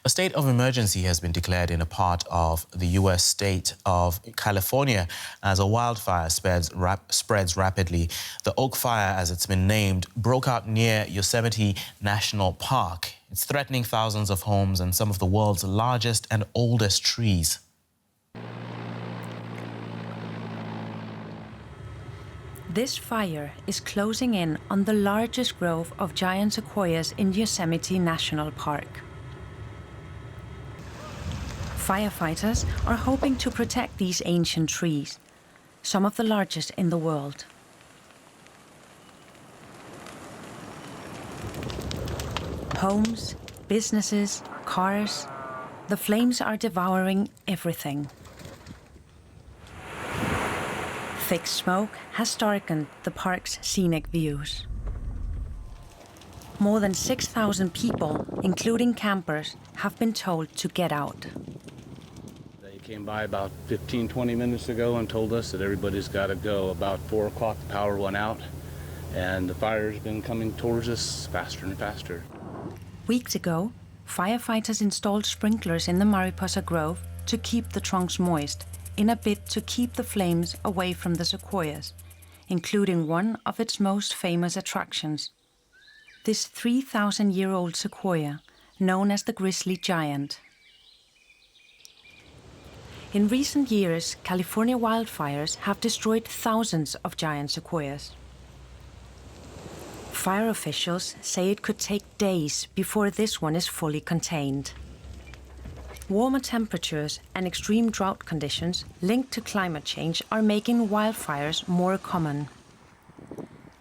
A state of emergency has been declared in a part of the U.S. state of California as a wildfire spreads rapidly. The Oak Fire, as it's been named, broke out near Yosemite National Park. It's threatening thousands of homes and some of the world's largest and oldest trees. This fire is closing in on the largest grove of giant sequoias in Yosemite National Park. Firefighters are hoping to protect these ancient trees, some of the largest in the world. Homes, businesses, cars, the flames are devouring everything. Thick smoke has darkened the park's scenic views. More than 6,000 people, including campers, have been told to get out. They came by about 15-20 minutes ago and told us that everybody's got to go. About 4 o'clock, the power went out, and the fire's been coming towards us faster and faster. Weeks ago, firefighters installed sprinklers in the Mariposa Grove to keep the trunks moist, in a bid to keep the flames away from the sequoias, including one of its most famous attractions. This 3,000-year-old sequoia, known as the grizzly giant. In recent years, California wildfires have destroyed thousands of giant sequoias. Fire officials say it could take days before this one is fully contained. Warmer temperatures and extreme drought conditions linked to climate change are making wildfires more common.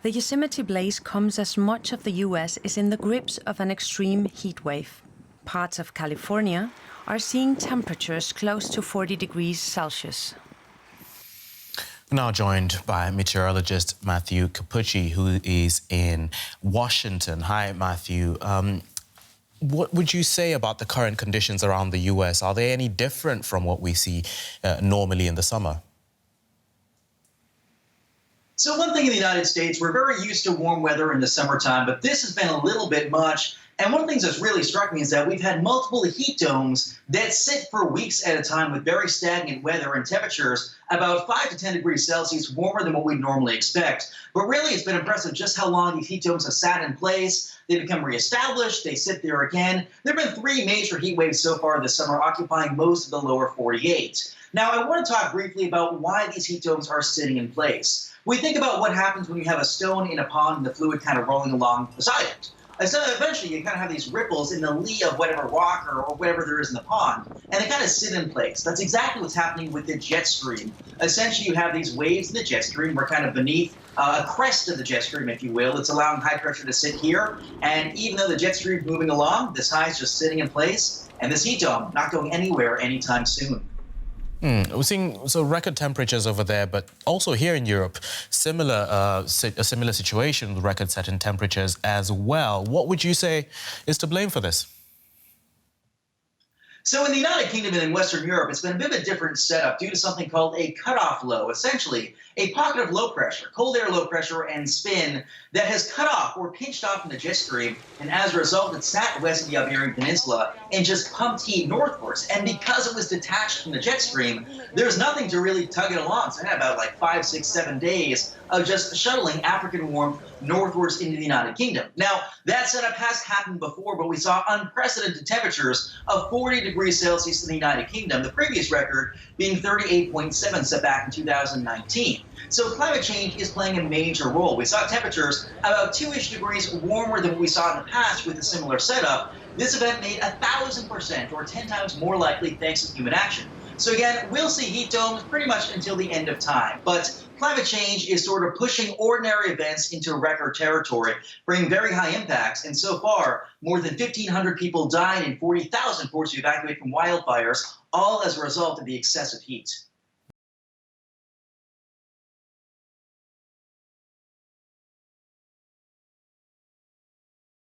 The Yosemite blaze comes as much of the U.S. is in the grips of an extreme heat wave. Parts of California are seeing temperatures close to 40 degrees Celsius. We're now joined by meteorologist Matthew Cappuci, who is in Washington. Hi, Matthew. What would you say about the current conditions around the U.S.? Are they any different from what we see normally in the summer? So one thing in the United States, we're very used to warm weather in the summertime, but this has been a little bit much. And one of the things that's really struck me is that we've had multiple heat domes that sit for weeks at a time with very stagnant weather and temperatures about 5 to 10 degrees Celsius warmer than what we'd normally expect. But really, it's been impressive just how long these heat domes have sat in place. They become reestablished. They sit there again. There have been 3 major heat waves so far this summer, occupying most of the lower 48. Now, I want to talk briefly about why these heat domes are sitting in place. We think about what happens when you have a stone in a pond and the fluid kind of rolling along beside it. And so eventually you kind of have these ripples in the lee of whatever rock or whatever there is in the pond, and they kind of sit in place. That's exactly what's happening with the jet stream. Essentially, you have these waves in the jet stream. We're kind of beneath a crest of the jet stream, if you will. It's allowing high pressure to sit here, and even though the jet stream is moving along, this high is just sitting in place, and this heat dome not going anywhere anytime soon. We're seeing record temperatures over there, but also here in Europe, a similar situation with record-setting temperatures as well. What would you say is to blame for this? So in the United Kingdom and in Western Europe, it's been a bit of a different setup due to something called a cutoff low, essentially a pocket of low pressure, cold air low pressure and spin that has cut off or pinched off in the jet stream. And as a result, it sat west of the Iberian Peninsula and just pumped heat northwards. And because it was detached from the jet stream, there's nothing to really tug it along. So it had about 5, 6, 7 days of just shuttling African warmth northwards into the United Kingdom. Now, that setup has happened before, but we saw unprecedented temperatures of 40 degrees Celsius in the United Kingdom, the previous record being 38.7 set back in 2019. So climate change is playing a major role. We saw temperatures about 2-ish degrees warmer than what we saw in the past with a similar setup. This event made 1,000% or 10 times more likely thanks to human action. So again, we'll see heat domes pretty much until the end of time. But climate change is sort of pushing ordinary events into record territory, bringing very high impacts. And so far, more than 1,500 people died and 40,000 forced to evacuate from wildfires, all as a result of the excessive heat.